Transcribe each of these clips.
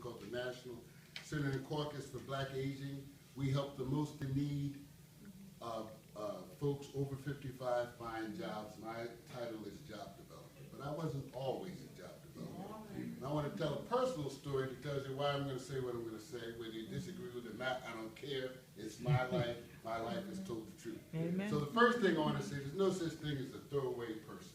called the National Center and Caucus for Black Aging. We help the most in need folks over 55 find jobs. My title is job developer, but I wasn't always a job developer. And I want to tell a personal story that tells you why I'm going to say what I'm going to say. Whether you disagree with it or not, I don't care. It's my life. My life has told the truth. Amen. So the first thing I want to say, there's no such thing as a throwaway person.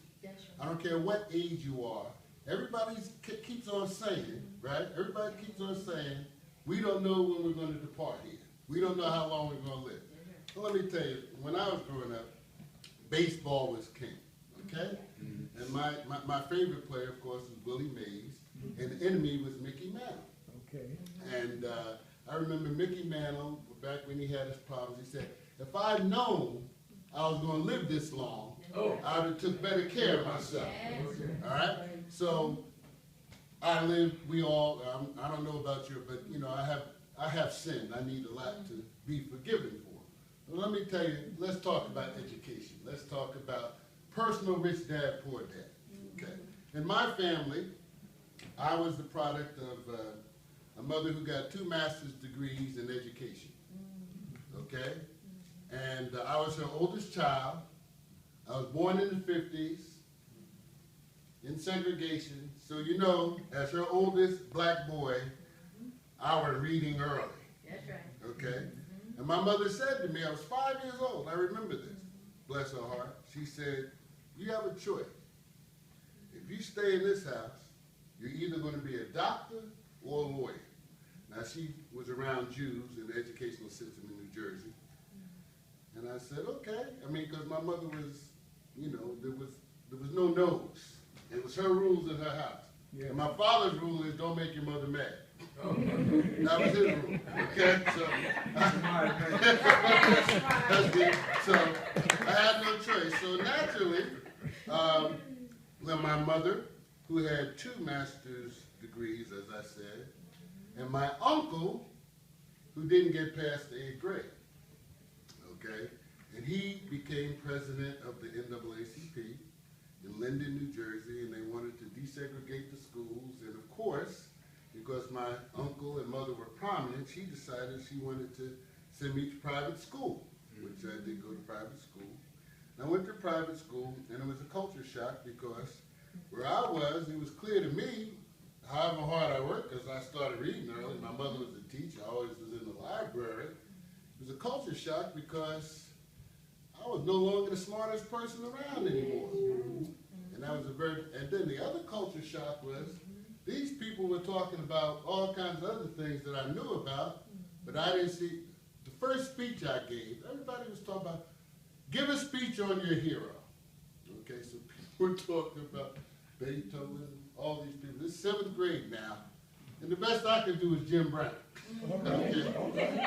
I don't care what age you are. Everybody keeps on saying, right? Everybody keeps on saying, we don't know when we're going to depart here. We don't know how long we're going to live. Well, let me tell you, when I was growing up, baseball was king, okay? And my favorite player, of course, was Willie Mays, and the enemy was Mickey Mantle. Okay. And I remember Mickey Mantle, back when he had his problems, he said, if I'd known I was going to live this long, I would have took better care of myself. All right? So I live, we all, I don't know about you, but you know, I have sinned. I need a lot to be forgiven for. Well, let me tell you, let's talk about education. Let's talk about personal rich dad, poor dad. Okay. In my family, I was the product of a mother who got 2 master's degrees in education. Okay? And I was her oldest child. I was born in the 50s in segregation. So you know, as her oldest black boy, I was reading early. That's right. Okay? And my mother said to me, I was 5 years old, I remember this, bless her heart. She said, you have a choice. If you stay in this house, you're either going to be a doctor or a lawyer. Now, she was around Jews in the educational system in New Jersey. And I said, okay. I mean, because my mother was, you know, there was no no's. It was her rules in her house. Yeah. And my father's rule is don't make your mother mad. That was his rule. Okay? So that's good. So I had no choice. So naturally, my mother, who had 2 master's degrees, as I said, and my uncle, who didn't get past the 8th grade. Okay? And he became president of the NAACP in Linden, New Jersey, and they wanted to desegregate the schools. And of course, because my uncle and mother were prominent, she decided she wanted to send me to private school, which I did go to private school. And I went to private school, and it was a culture shock because where I was, it was clear to me, however hard I worked, because I started reading early. My mother was a teacher. I always was in the library. It was a culture shock because I was no longer the smartest person around anymore. And that was and then the other culture shock was these people were talking about all kinds of other things that I knew about, but I didn't see. The first speech I gave, everybody was talking about, give a speech on your hero. Okay, so people were talking about Beethoven, all these people. This is 7th grade now, and the best I could do is Jim Brown. Okay,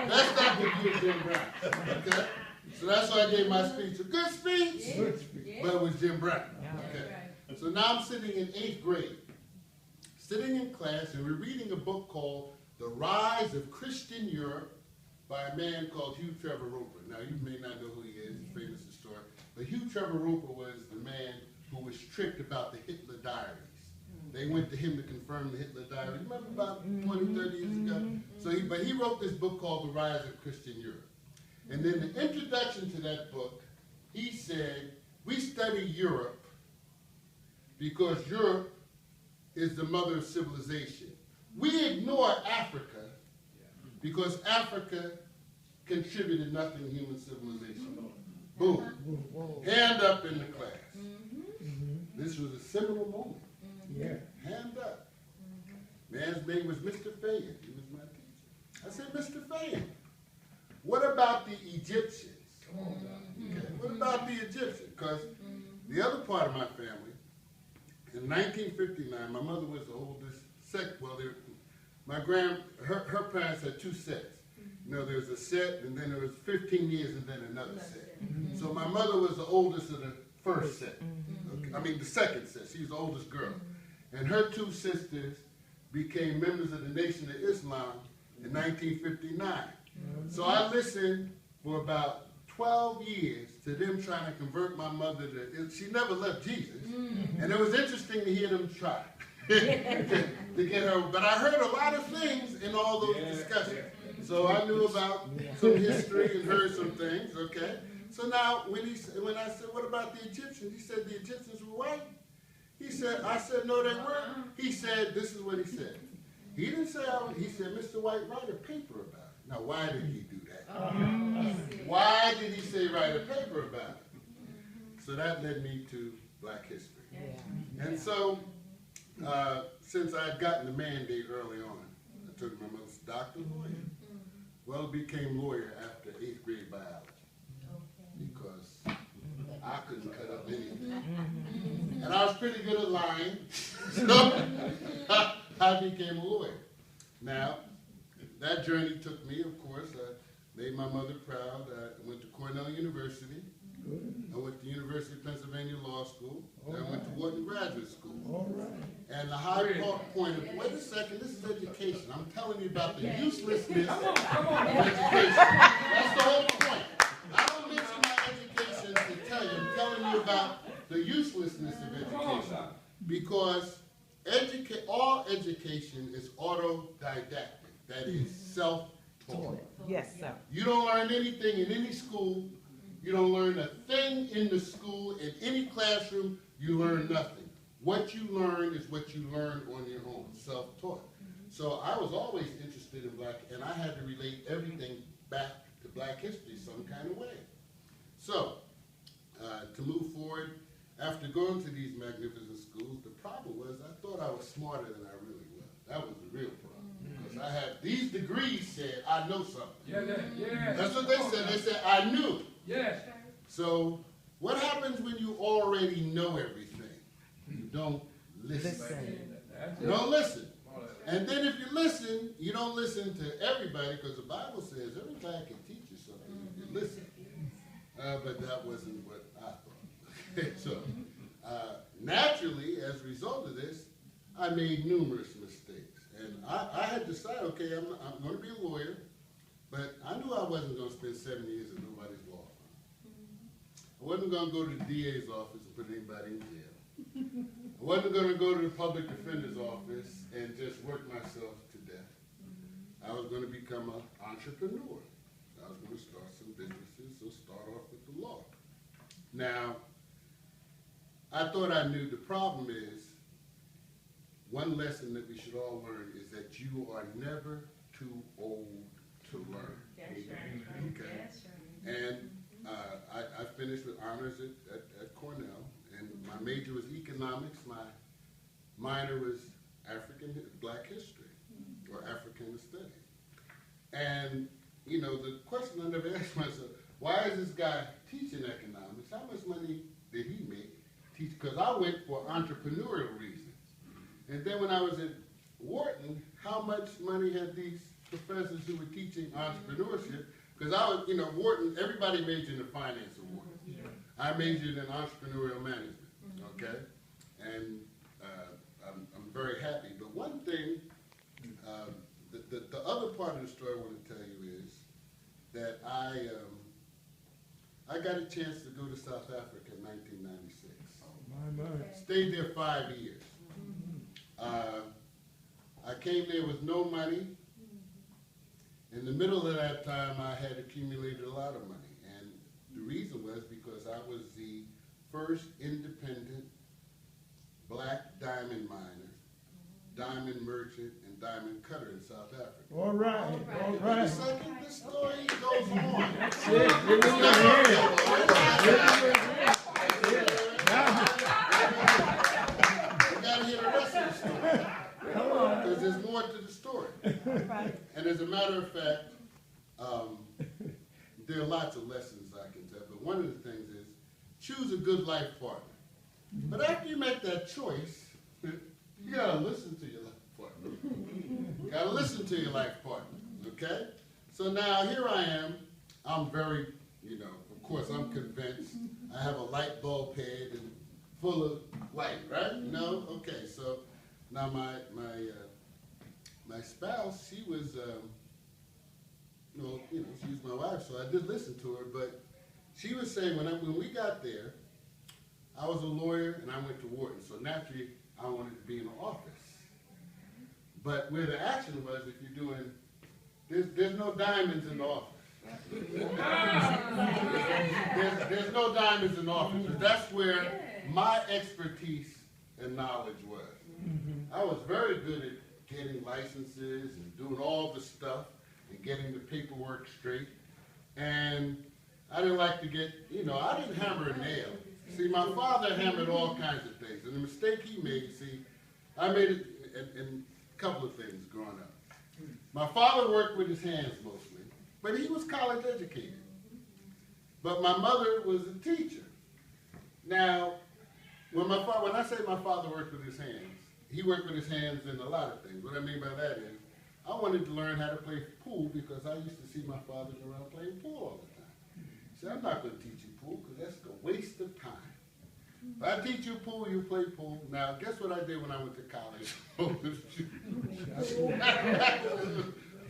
best I could do is Jim Brown. Okay, so that's why I gave my speech. A good speech, but it was Jim Brown. Okay, so now I'm sitting in 8th grade, sitting in class, and we're reading a book called The Rise of Christian Europe by a man called Hugh Trevor Roper. Now, you may not know who he is, he's a famous historian, but Hugh Trevor Roper was the man who was tricked about the Hitler diaries. They went to him to confirm the Hitler diaries. Remember about 20, 30 years ago? So he wrote this book called The Rise of Christian Europe. And then the introduction to that book, he said, we study Europe because Europe is the mother of civilization. We ignore Africa because Africa contributed nothing to human civilization. Boom. Hand up in the class. This was a seminal moment. Yeah. Hand up. Man's name was Mr. Fayan. He was my teacher. I said, Mr. Fayan, what about the Egyptians? Okay. What about the Egyptians? Because the other part of my family, in 1959, my mother was the oldest well, her parents had 2 sets. You know, there was a set, and then there was 15 years, and then another set. So my mother was the oldest of the first set. Okay. I mean, the second set. She was the oldest girl. And her 2 sisters became members of the Nation of Islam in 1959. So I listened for about 12 years to them trying to convert my mother to, she never left Jesus. And it was interesting to hear them try. to get her. But I heard a lot of things in all those discussions. So I knew about some history and heard some things, okay? So now when I said, what about the Egyptians? He said the Egyptians were white. I said, no, they weren't. He said, this is what he said. He didn't say, he said, Mr. White, write a paper about it. Now, why did he do that? Why did he say write a paper about it? So that led me to Black history. And so, since I had gotten the mandate early on, I took my mother's doctor lawyer. Well, became lawyer after 8th grade biology because I couldn't cut up anything. And I was pretty good at lying, so I became a lawyer. Now, that journey took me, of course, I made my mother proud. I went to Cornell University. I went to University of Pennsylvania Law School. I went to Wharton Graduate School. And the high point of, wait a second, this is education. I'm telling you about the uselessness of education. That's the whole point. I don't mention my education to tell you. I'm telling you about the uselessness of education. Because all education is autodidactic. That is self-taught. Yes, sir. You don't learn anything in any school. You don't learn a thing in the school, in any classroom, you learn nothing. What you learn is what you learn on your own, self-taught. So I was always interested in Black, and I had to relate everything back to Black history some kind of way. So, to move forward, after going to these magnificent schools, the problem was I thought I was smarter than I really was. That was the real problem. Because I had these degrees said, I know something. That's what they said. They said, I knew. Yes. So, what happens when you already know everything? You don't listen. You don't listen. And then if you listen, you don't listen to everybody, because the Bible says everybody can teach you something if you listen. But that wasn't what I thought. So, naturally, as a result of this, I made numerous mistakes. And I had decided, okay, I'm going to be a lawyer, but I knew I wasn't going to spend 7 years in nobody's law firm. I wasn't going to go to the DA's office and put anybody in jail. I wasn't going to go to the public defender's office and just work myself to death. I was going to become an entrepreneur. I was going to start some businesses, so start off with the law. Now, I thought I knew. The problem is, one lesson that we should all learn is that you are never too old to learn. That's right. Okay? That's right. And I finished with honors at Cornell, and my major was economics. My minor was Black history, or African studies. And, you know, the question I never asked myself, why is this guy teaching economics? How much money did he make? Because I went for entrepreneurial reasons. And then when I was at Wharton, how much money had these professors who were teaching entrepreneurship? Because I was, you know, Wharton, everybody majored in finance at Wharton. I majored in entrepreneurial management, okay? And I'm very happy. But one thing, the other part of the story I want to tell you is that I got a chance to go to South Africa in 1996. Stayed there 5 years. I came there with no money. In the middle of that time, I had accumulated a lot of money. And the reason was because I was the first independent Black diamond miner, diamond merchant, and diamond cutter in South Africa. All right. Wait a second, this story goes on. You gotta hear the rest of the story. Because there's more to the story. And as a matter of fact, there are lots of lessons I can tell, but one of the things is choose a good life partner. But after you make that choice, you gotta listen to your life partner. You gotta listen to your life partner, okay? So now here I am. I'm very, you know, of course I'm convinced. I have a light bulb head and full of light, right? No? Okay, so now my spouse, she was, she was my wife, so I did listen to her, but she was saying when we got there, I was a lawyer and I went to Wharton, so naturally I wanted to be in the office. But where the action was, if you're doing, there's no diamonds in the office. There's no diamonds in the office. But that's where my expertise and knowledge was. I was very good at getting licenses and doing all the stuff and getting the paperwork straight. And I didn't like to get, I didn't hammer a nail. See, my father hammered all kinds of things. And the mistake he made, I made it in a couple of things growing up. My father worked with his hands mostly, but he was college educated. But my mother was a teacher. Now, when I say my father worked with his hands, he worked with his hands in a lot of things. What I mean by that is, I wanted to learn how to play pool because I used to see my father go around playing pool all the time. See, I'm not going to teach you pool because that's a waste of time. If I teach you pool, you play pool. Now, guess what I did when I went to college?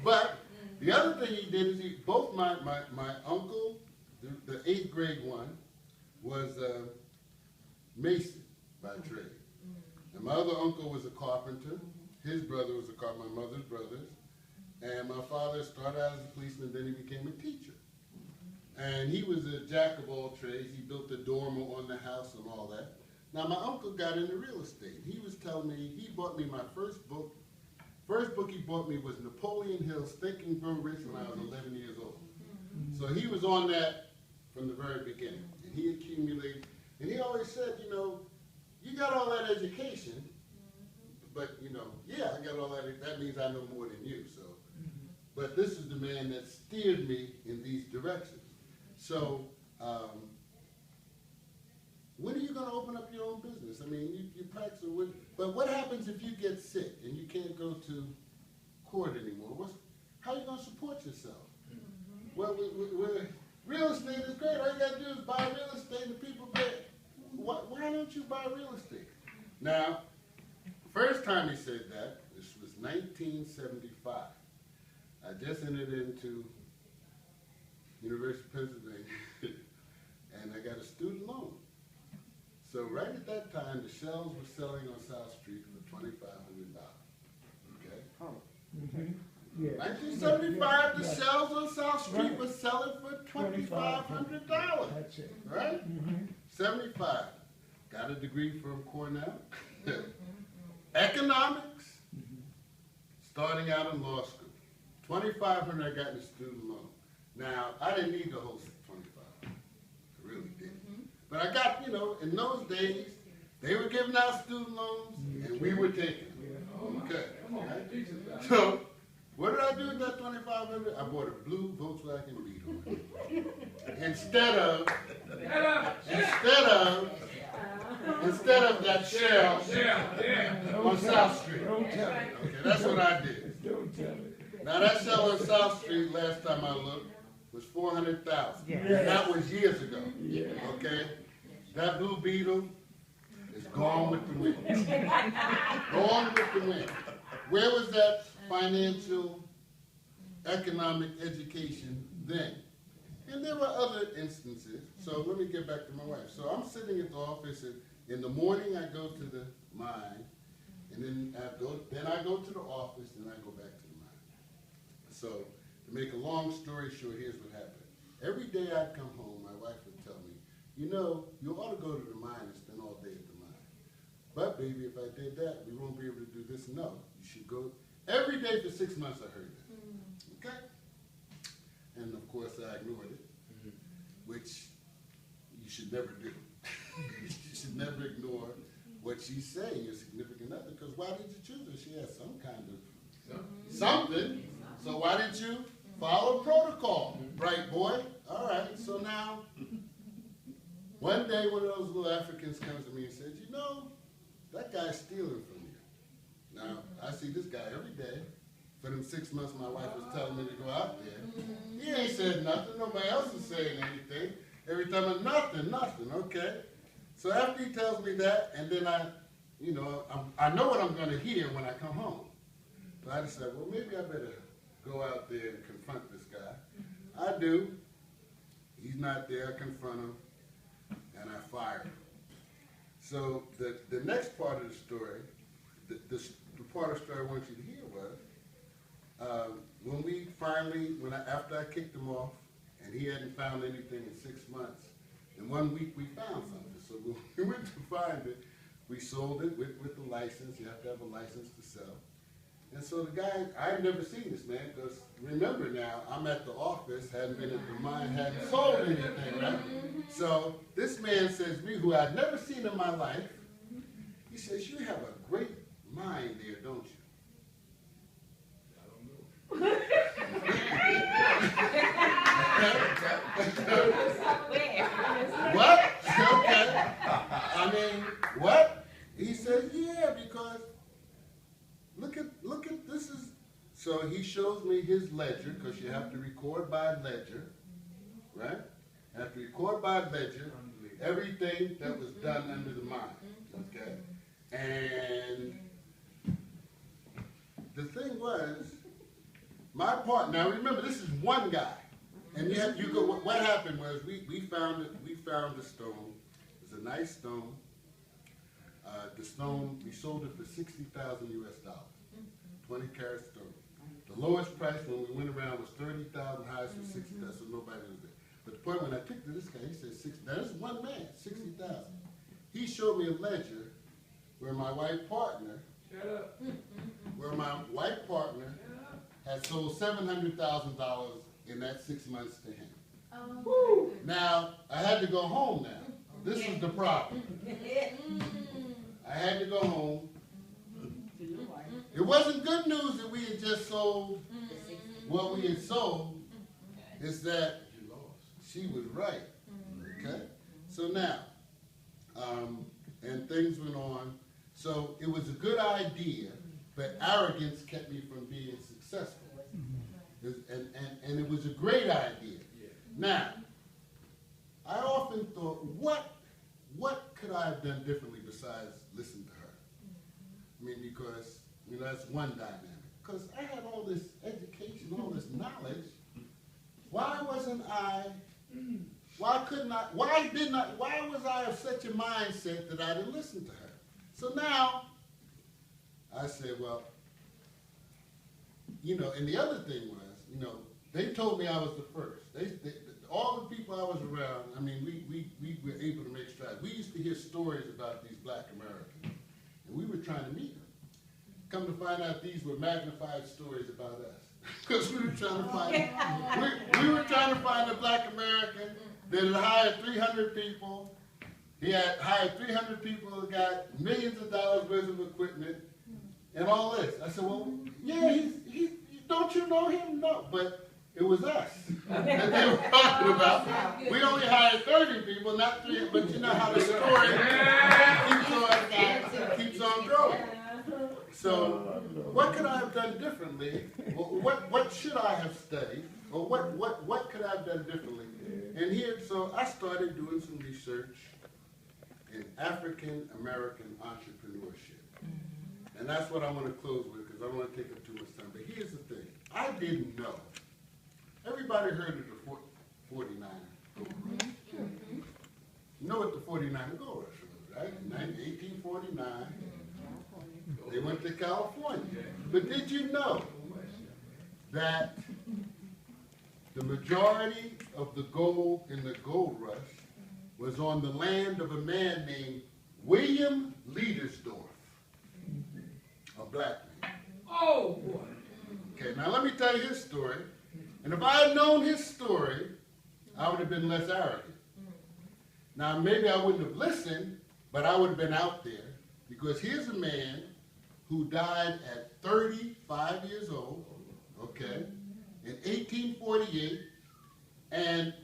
But the other thing he did is both my uncle, the 8th grade one, was Mason by trade. And my other uncle was a carpenter. His brother was a carpenter, my mother's brothers. And my father started out as a policeman, then he became a teacher. And he was a jack of all trades. He built the dormer on the house and all that. Now, my uncle got into real estate. He was telling me, he bought me my first book. First book he bought me was Napoleon Hill's Think and Grow Rich when I was 11 years old. So he was on that from the very beginning. And he accumulated. And he always said, you got all that education, but, yeah, I got all that. That means I know more than you. So, but this is the man that steered me in these directions. So, when are you going to open up your own business? I mean, you practice with, but what happens if you get sick and you can't go to court anymore? How are you going to support yourself? Well, real estate is great. All you got to do is buy real estate and people pay. Why don't you buy real estate? Now, first time he said that, this was 1975. I just entered into University of Pennsylvania, and I got a student loan. So right at that time, the shells were selling on South Street for $2,500. Okay? Yeah. 1975, the shells on South Street were selling for $2,500. That's it. Right? 75. Got a degree from Cornell. Economics. Starting out in law school. $2,500 I got in a student loan. Now, I didn't need the whole 25. I really didn't. But I got, in those days, they were giving out student loans, and we were taking them. Okay. Right? So, what did I do with that $2,500? I bought a blue Volkswagen Beetle. Instead of that shell on South Street. Okay, that's what I did. Don't tell it. Now that shell on South Street, last time I looked, was $400,000. And that was years ago. Okay? That blue Beetle is gone with the wind. Gone with the wind. Where was that financial, economic education then? And there were other instances. So let me get back to my wife. So I'm sitting at the office, and in the morning I go to the mine, and then I go to the office, and I go back to the mine. So to make a long story short, here's what happened. Every day I'd come home, my wife would tell me, you ought to go to the mine and spend all day at the mine. But baby, if I did that, we won't be able to do this. No, you should go. Every day for 6 months I heard that. Okay? And of course I ignored it, which you should never do. You should never ignore what she's saying, your significant other, because why did you choose her? She has some kind of something. So why didn't you follow protocol? Bright boy. All right, so now, one day one of those little Africans comes to me and says, that guy's stealing from you. Now, I see this guy every day. For them 6 months my wife was telling me to go out there. He ain't said nothing. Nobody else is saying anything. Every time I'm nothing, okay? So after he tells me that, and then I know what I'm going to hear when I come home. So I decided, well, maybe I better go out there and confront this guy. I do. He's not there. I confront him, and I fire him. So the next part of the story, the part of the story I want you to hear was, after I kicked him off, and he hadn't found anything in 6 months, in 1 week we found something. So when we went to find it, we sold it with the license. You have to have a license to sell. And so the guy, I had never seen this man, because remember now, I'm at the office, hadn't been at the mine, hadn't sold anything, right? So this man says to me, who I'd never seen in my life, he says, "You have a great mind there, don't you?" I don't know. What? Okay. I mean, what? He said, "Yeah, because look at this is." So he shows me his ledger, because you have to record by ledger, right? You have to record by ledger everything that was done under the mine, okay? And the thing was, my part. Now remember, this is one guy, and you go. What happened was we found it. We found the stone. It's a nice stone. The stone, we sold it for $60,000 US, 20-carat stone. The lowest price when we went around was $30,000, highest was $60,000, so nobody was there. But the point when I took to this guy, he said $60,000. Now this is one man, $60,000. He showed me a ledger where my white partner, had sold $700,000 in that 6 months to him. Now I had to go home. Now this is the problem. I had to go home. It wasn't good news that we had just sold what we had sold. It's that she was right. Okay? So now, and things went on. So it was a good idea, but arrogance kept me from being successful. And it was a great idea. Now, I often thought, what could I have done differently besides listen to her? I mean, because, that's one dynamic. Because I had all this education, all this knowledge. Why was I of such a mindset that I didn't listen to her? So now, I said, well, and the other thing was, they told me I was the first. All the people I was around, I mean, we were able to make strides. We used to hear stories about these black Americans, and we were trying to meet them. Come to find out, these were magnified stories about us. Because we were trying to find, we were trying to find a black American that had hired 300 people. He had hired 300 people who got millions of dollars worth of equipment and all this. I said, well, yeah, don't you know him? No, but it was us that they were talking about. We only hired 30 people, not 300, but you know how the story keeps on going. So, what could I have done differently? What should I have studied? Or what could I have done differently? And so I started doing some research in African American entrepreneurship. And that's what I want to close with, because I don't want to take up too much time. But here's the thing. I didn't know. Everybody heard of the 49er Gold Rush. You know what the 49er Gold Rush was, right? In 1849, they went to California. But did you know that the majority of the gold in the gold rush was on the land of a man named William Leadersdorf, a black man? Oh, boy. Okay, now let me tell you his story. And if I had known his story, I would have been less arrogant. Now, maybe I wouldn't have listened, but I would have been out there. Because here's a man who died at 35 years old, okay, in 1848. And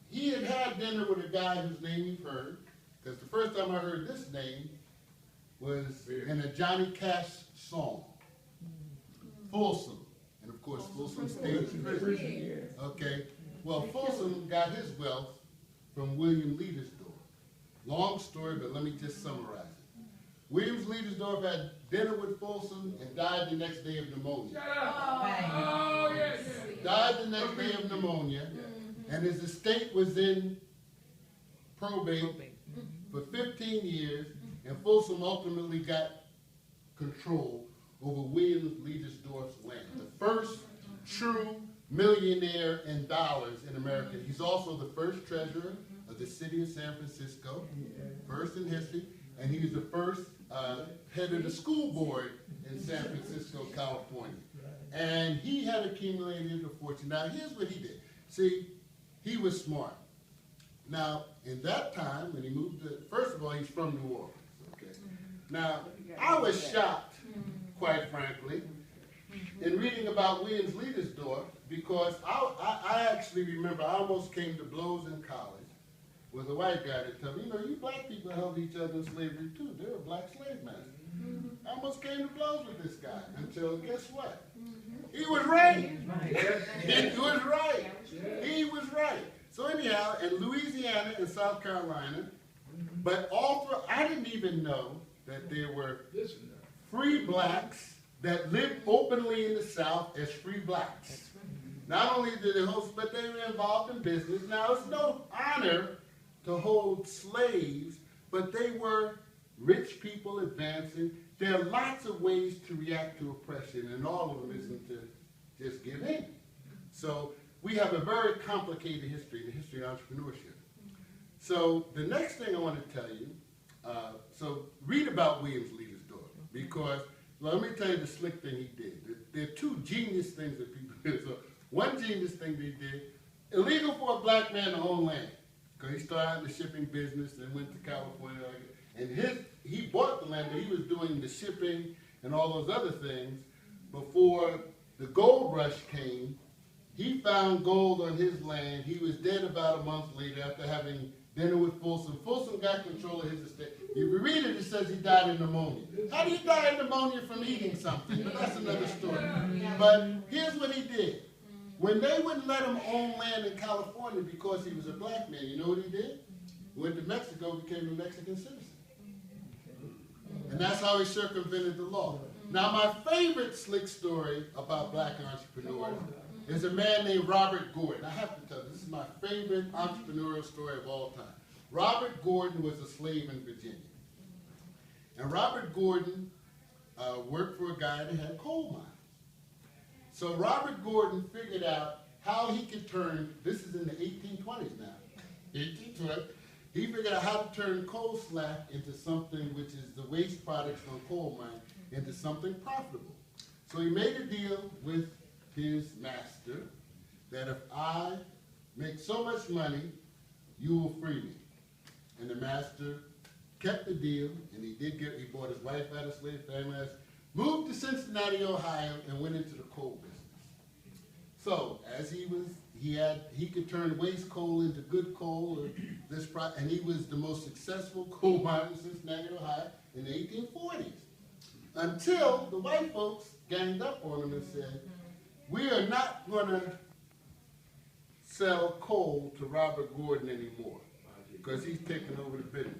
he had dinner with a guy whose name you've heard. Because the first time I heard this name was in a Johnny Cash song, Folsom. And of course, Folsom stayed in prison. Okay. Well, Folsom got his wealth from William Leadersdorf. Long story, but let me just summarize it. William Leadersdorf had dinner with Folsom and died the next day of pneumonia. Shut up. Oh, yes. Died the next day of pneumonia, and his estate was in probate for 15 years, and Folsom ultimately got control over William Leadersdorf's land. The first true millionaire in dollars in America. He's also the first treasurer of the city of San Francisco, first in history, and he was the first head of the school board in San Francisco, California. And he had accumulated a fortune. Now, here's what he did. See, he was smart. Now, in that time, when he moved to, first of all, he's from New Orleans, okay? Now, I was shocked, quite frankly, in reading about Williams Leadersdorf, because I actually remember I almost came to blows in college with a white guy that told me, you know, you black people held each other in slavery too. They were black slave masters. I almost came to blows with this guy until, guess what? He was right. He was right. He was right. So anyhow, in Louisiana and South Carolina, but all through, I didn't even know that there were free blacks that lived openly in the South as free blacks. Not only did they host, but they were involved in business. Now, it's no honor to hold slaves, but they were rich people advancing. There are lots of ways to react to oppression, and all of them isn't to just give in. So we have a very complicated history, the history of entrepreneurship. So the next thing I want to tell you, so read about Williams Leadersdorf, because well, let me tell you the slick thing he did. There are two genius things that people did. So one genius thing they did, illegal for a black man to own land, because he started in the shipping business and went to California. And he bought the land, but he was doing the shipping and all those other things before the gold rush came. He found gold on his land. He was dead about a month later after having dinner with Folsom. Folsom got control of his estate. If you read it, it says he died of pneumonia. How do you die of pneumonia from eating something? But that's another story. But here's what he did. When they wouldn't let him own land in California because he was a black man, you know what he did? He went to Mexico, became a Mexican citizen. And that's how he circumvented the law. Now, my favorite slick story about black entrepreneurs is a man named Robert Gordon. I have to tell you, this is my favorite entrepreneurial story of all time. Robert Gordon was a slave in Virginia. And Robert Gordon worked for a guy that had coal mines. So Robert Gordon figured out how he could turn, this is in the 1820s now, 1820, he figured out how to turn coal slack into something which is the waste products from coal mine into something profitable. So he made a deal with his master that if I make so much money, you will free me. And the master kept the deal, and he bought his wife out of slave family, moved to Cincinnati, Ohio, and went into the coal business. So as he could turn waste coal into good coal, and he was the most successful coal miner in Cincinnati, Ohio, in the 1840s. Until the white folks ganged up on him and said, we are not going to sell coal to Robert Gordon anymore, because he's taking over the business.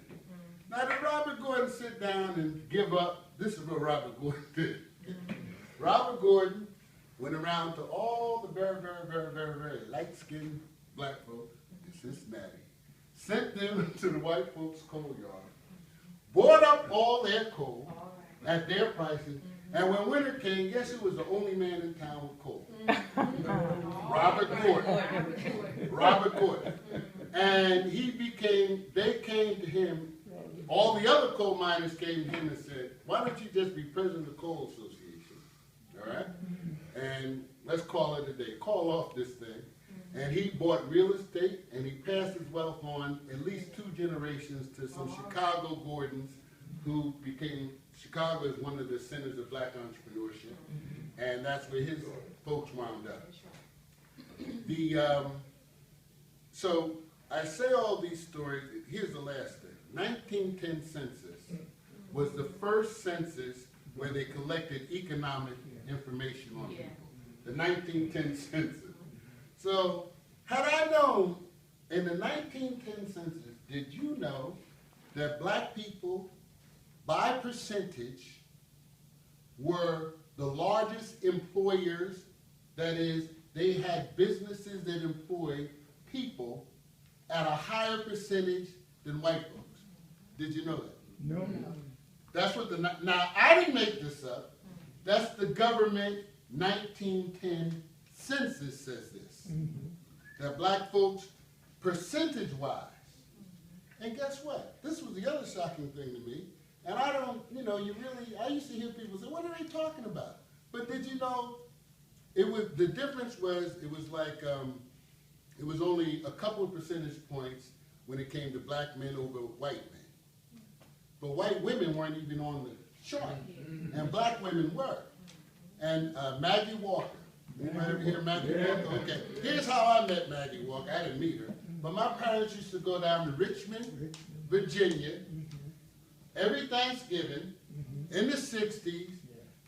Now, did Robert Gordon sit down and give up? This is what Robert Gordon did. Robert Gordon went around to all the very, very, very, very, very light-skinned black folk in Cincinnati, sent them to the white folks' coal yard, bought up all their coal at their prices, and when winter came, guess who was the only man in town with coal? Robert Gordon. Robert Gordon. And they came to him, all the other coal miners came to him and said, why don't you just be president of the Coal Association, all right? And let's call it a day. Call off this thing. And he bought real estate, and he passed his wealth on at least 2 generations to some Chicago Gordons who became, Chicago is one of the centers of black entrepreneurship, and that's where his folks wound up. So I say all these stories, here's the last thing. 1910 census was the first census where they collected economic information on people. The 1910 census. So, had I known in the 1910 census, did you know that black people, by percentage, were the largest employers? That is, they had businesses that employed people at a higher percentage than white folks. Did you know that? No. That's what now I didn't make this up. That's the government 1910 census says this. That black folks, percentage-wise, and guess what? This was the other shocking thing to me. And I don't, I used to hear people say, what are they talking about? But did you know, the difference was, it was like, it was only a couple of percentage points when it came to black men over white men. But white women weren't even on the chart, and black women were. And Maggie Walker, anybody ever hear Maggie Walker? Okay, here's how I met Maggie Walker. I didn't meet her, but my parents used to go down to Richmond, Virginia, every Thanksgiving in the 60s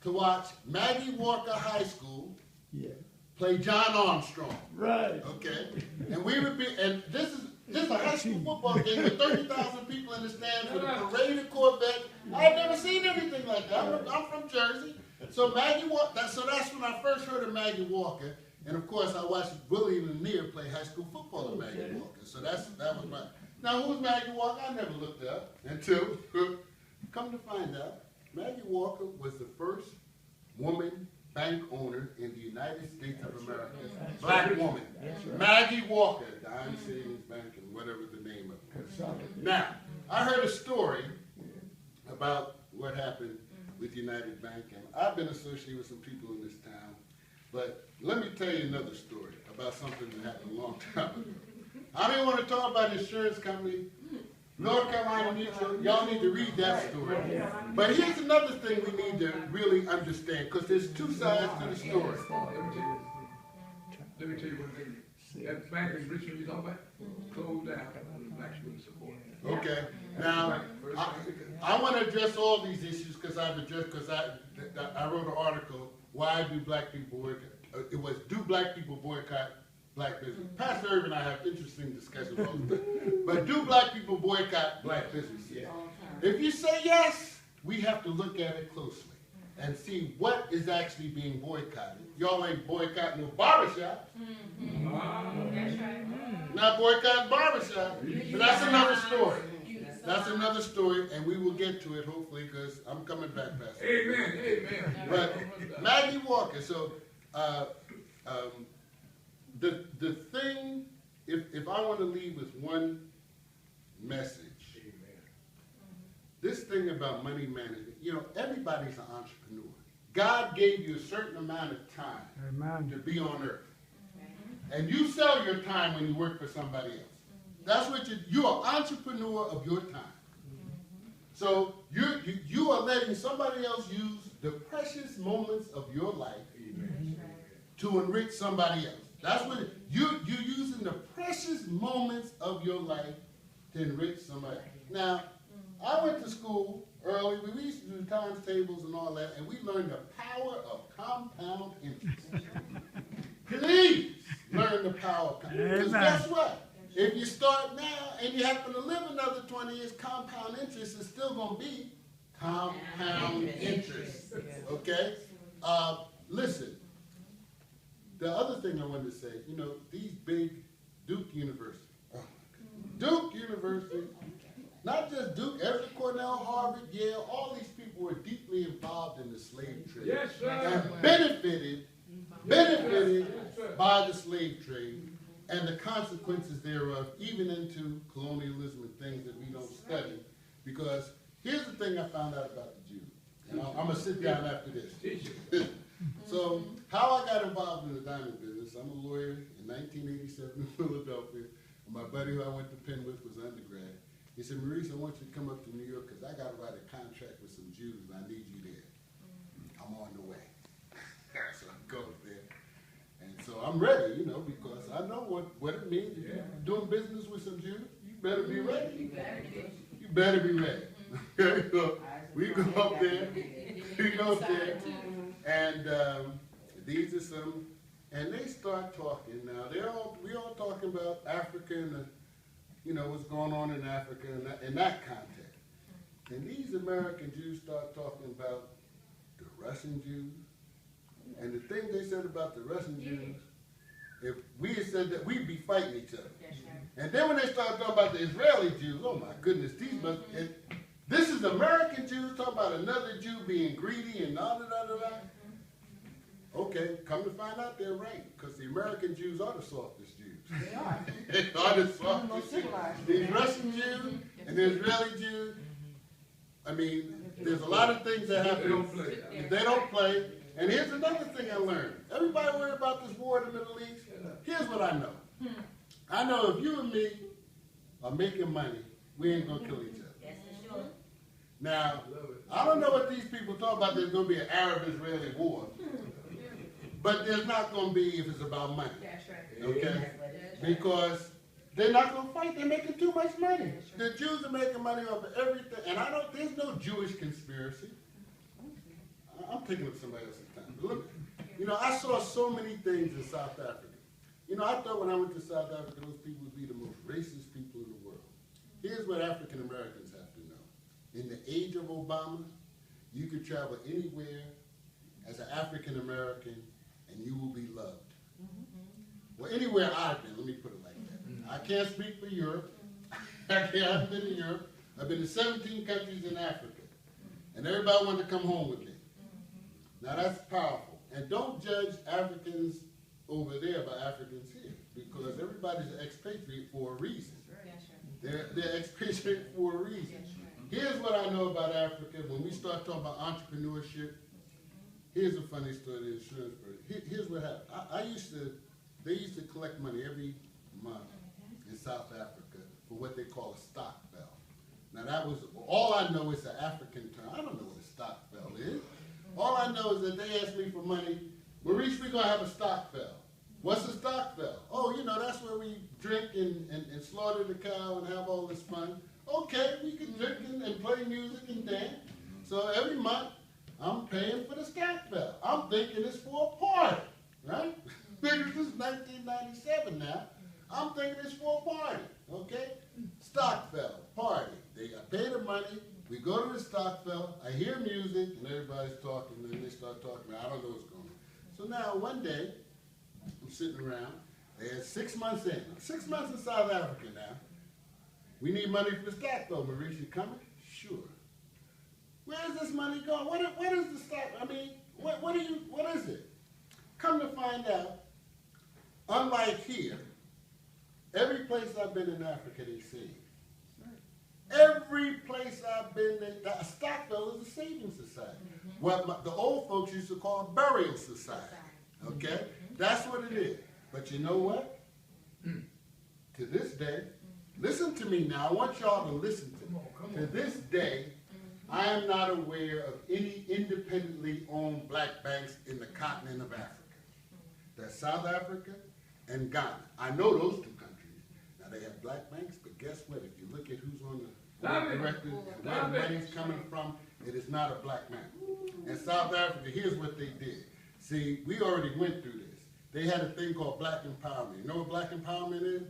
to watch Maggie Walker High School play John Armstrong. Right. Okay? And we would be, and this is a high school football game with 30,000 people in the stands with a parade of Corvette. I've never seen anything like that. I'm from Jersey. So Maggie Walker, so that's when I first heard of Maggie Walker. And of course I watched Willie Lanier play high school football with Maggie Walker. So that was my, now who's Maggie Walker? I never looked up until, come to find out, Maggie Walker was the first woman bank owner in the United States of America. Black woman. Maggie Walker, Dime Savings Bank and whatever the name of it. Now, I heard a story about what happened with United Bank, and I've been associated with some people in this town, but let me tell you another story about something that happened a long time ago. I didn't want to talk about insurance company, North Carolina Mutual. Y'all need to read that story. But here's another thing we need to really understand, because there's two sides to the story. Let me tell you one thing. That bank in Richmond you talking about closed down. Black student support. Okay. Now, I want to address all these issues because I wrote an article, Why Do Black People Boycott? It was, Do Black People Boycott Black Business? Pastor Irvin and I have interesting discussions all the time. But do black people boycott black businesses? Yeah. If you say yes, we have to look at it closely and see what is actually being boycotted. Y'all ain't boycotting no barbershops. That's right. Not boycotting barbershops. But that's another story. That's another story, and we will get to it hopefully because I'm coming back, Pastor. Amen. Amen. But Maggie Walker, so the thing, if I want to leave with one message, this thing about money management, everybody's an entrepreneur. God gave you a certain amount of time to be on earth. And you sell your time when you work for somebody else. That's what you're an entrepreneur of your time. So you are letting somebody else use the precious moments of your life to enrich somebody else. That's what you're using the precious moments of your life to enrich somebody. Now, I went to school early. We used to do times tables and all that, and we learned the power of compound interest. Please learn the power of compound interest. Because guess what? If you start now and you happen to live another 20 years, compound interest is still going to be compound interest. Okay? Listen. The other thing I wanted to say, these big Duke University, Duke University, not just Duke, every Cornell, Harvard, Yale, all these people were deeply involved in the slave trade. Yes, sir. And benefited by the slave trade and the consequences thereof, even into colonialism and things that we don't study. Because here's the thing I found out about the Jews. And I'm going to sit down after this. So, how I got involved in the diamond business, I'm a lawyer in 1987 in Philadelphia. And my buddy who I went to Penn with was undergrad. He said, Maurice, I want you to come up to New York because I got to write a contract with some Jews and I need you there. I'm on the way. So I go there. And so I'm ready, because I know what it means. If you're doing business with some Jews, you better be ready. You better be ready. Okay, so we go up there. And these are some, and they start talking. Now we all talking about Africa and what's going on in Africa in that context. And these American Jews start talking about the Russian Jews. And the thing they said about the Russian Jews, if we had said that, we'd be fighting each other. And then when they started talking about the Israeli Jews, oh my goodness, these must. This is American Jews talking about another Jew being greedy and da da da da da. Okay, come to find out they're right, because the American Jews are the softest Jews. They are. They are the Most softest Jews. civilized. The Russian Jews and the Israeli Jews, I mean, there's a lot of things that happen. They don't play. They don't play. And here's another thing I learned. Everybody worry about this war in the Middle East. Here's what I know. I know if you and me are making money, we ain't going to kill each other. Now, I don't know what these people talk about. There's going to be an Arab-Israeli war. But there's not going to be if it's about money. That's right. Okay? Because they're not going to fight. They're making too much money. The Jews are making money off of everything. And there's no Jewish conspiracy. I'm taking up somebody else's time. But look, I saw so many things in South Africa. I thought when I went to South Africa, those people would be the most racist people in the world. Here's what African Americans have to know. In the age of Obama, you could travel anywhere as an African American and you will be loved. Well, anywhere I've been, let me put it like that. I can't speak for Europe. I haven't been in Europe. I've been to 17 countries in Africa. And everybody wanted to come home with me. Now that's powerful. And don't judge Africans over there by Africans here, because everybody's an expatriate for a reason. They're expatriate for a reason. Here's what I know about Africa. When we start talking about entrepreneurship, here's a funny story. The insurance person. Here's what happened. They used to collect money every month in South Africa for what they call a stock bell. Now that was, all I know is an African term. I don't know what a stock bell is. All I know is that they asked me for money. Maurice, we're going to have a stock bell. What's a stock bell? Oh, that's where we drink and slaughter the cow and have all this fun. Okay, we can drink and play music and dance. So every month, I'm paying for the stock bell. I'm thinking it's for a party, right? This is 1997 now. I'm thinking it's for a party, okay? Stock bell, party. I pay the money. We go to the stock bell. I hear music, and everybody's talking, and then they start talking. I don't know what's going on. So now, one day, I'm sitting around. They had 6 months in. 6 months in South Africa now. We need money for the stock bell. Maurice, you coming? Sure. Where is this money going? What is the stock? I mean, what is it? Come to find out, unlike here, every place I've been in Africa, they save. Every place I've been, a stock bell is a savings society. What the old folks used to call a burial society. Okay? That's what it is. But you know what? To this day, listen to me now. I want y'all to listen to me. To this day, I am not aware of any independently owned black banks in the continent of Africa. That's South Africa and Ghana. I know those two countries. Now they have black banks, but guess what? If you look at who's on the board of directors and where the money's coming from, it is not a black man. In South Africa, here's what they did. See, we already went through this. They had a thing called black empowerment. You know what black empowerment is?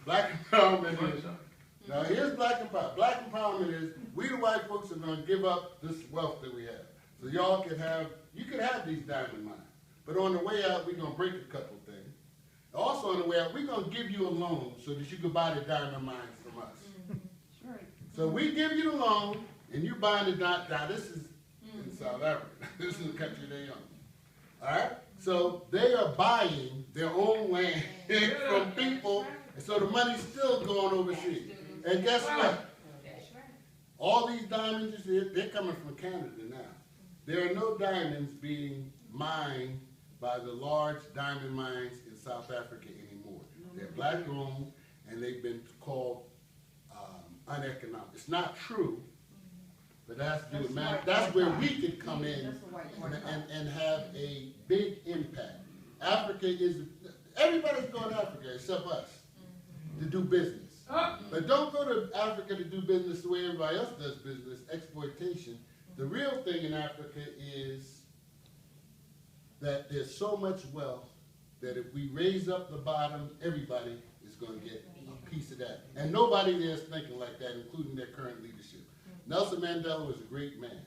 Black empowerment is, now here's black empowerment. Black empowerment is, we the white folks are going to give up this wealth that we have. So y'all can have, you can have these diamond mines. But on the way out, we're going to break a couple things. Also on the way out, we're going to give you a loan so that you can buy the diamond mines from us. So we give you the loan, and you buy the diamond. Now this is in South Africa. This is the country they own. All right? So they are buying their own land from people, and so the money's still going overseas. And guess what? All these diamonds, they're coming from Canada now. There are no diamonds being mined by the large diamond mines in South Africa anymore. They're black owned, and they've been called uneconomic. It's not true, but that's where we could come in and have a big impact. Africa is, everybody's going to Africa except us to do business. But don't go to Africa to do business the way everybody else does business, exploitation. The real thing in Africa is that there's so much wealth that if we raise up the bottom, everybody is going to get a piece of that. And nobody there is thinking like that, including their current leadership. Nelson Mandela was a great man.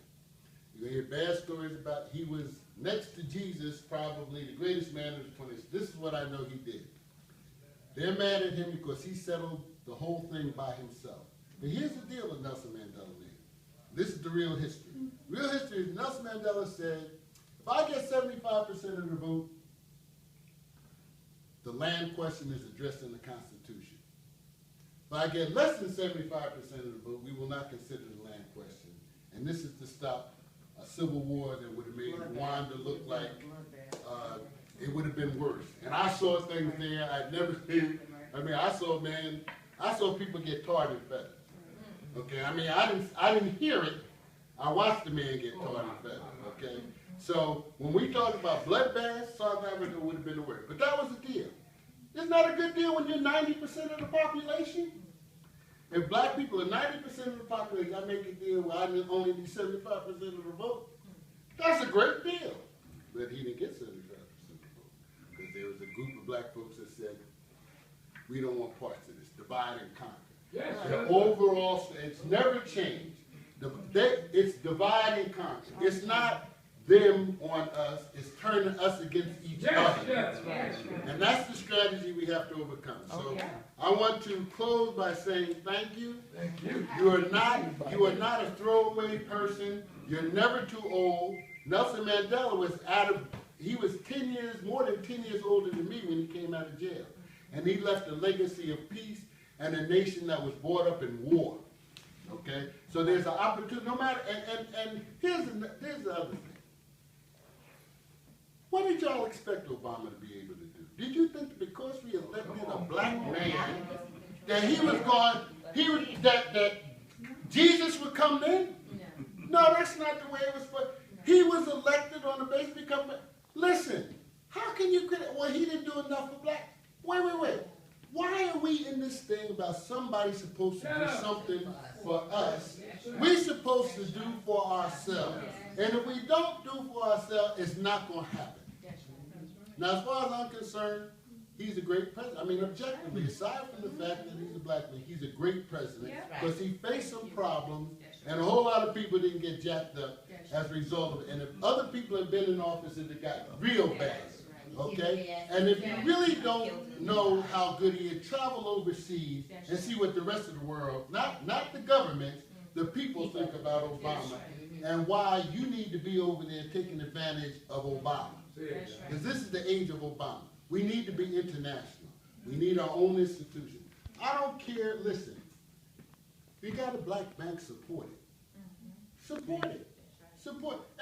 You hear bad stories about, he was next to Jesus, probably the greatest man of the 20th. This is what I know he did. They're mad at him because he settled the whole thing by himself. But here's the deal with Nelson Mandela did. this is the real history. Real history is Nelson Mandela said, if I get 75% of the vote, the land question is addressed in the Constitution. If I get less than 75% of the vote, we will not consider the land question. And this is to stop a civil war that would have made Rwanda look like it would have been worse. And I saw things there I'd never seen. I mean, I saw people get tarred and feathered. Okay, I mean, I didn't hear it. I watched the man get tarred and feathered. Okay, so when we talk about bloodbaths, South Africa would have been the worst. But that was the deal. It's not a good deal when you're 90% of the population. If black people are 90% of the population, I make a deal where I only need 75% of the vote. That's a great deal. But he didn't get 75% of the vote. Because there was a group of black folks that said, we don't want parts of this. Divide and conquer. Yes, The overall, it's never changed. It's divide and conquer. It's not them on us, it's turning us against each other. yes. And that's the strategy we have to overcome. So I want to close by saying thank you. Thank you. You are not a throwaway person. You're never too old. Nelson Mandela was more than 10 years older than me when he came out of jail. And he left a legacy of peace and a nation that was brought up in war. Okay? So there's an opportunity, no matter, and here's the other thing. What did y'all expect Obama to be able to do? Did you think that because we elected a black man, that that Jesus would come then? No, that's not the way it was. He was elected on the basis become. Listen, how can you credit? Well, he didn't do enough for black. Wait. Why are we in this thing about somebody supposed to do something for us? We're supposed to do for ourselves. And if we don't do for ourselves, it's not going to happen. Now, as far as I'm concerned, he's a great president. I mean, objectively, aside from the fact that he's a black man, he's a great president because he faced some problems, and a whole lot of people didn't get jacked up as a result of it. And if other people have been in office, it got real bad. Okay? And if you really don't know how good he is, travel overseas and see what the rest of the world, not the government, the people think about Obama and why you need to be over there taking advantage of Obama. Because this is the age of Obama. We need to be international. We need our own institution. I don't care. Listen, if you got a black bank, support it. Support it. Support it.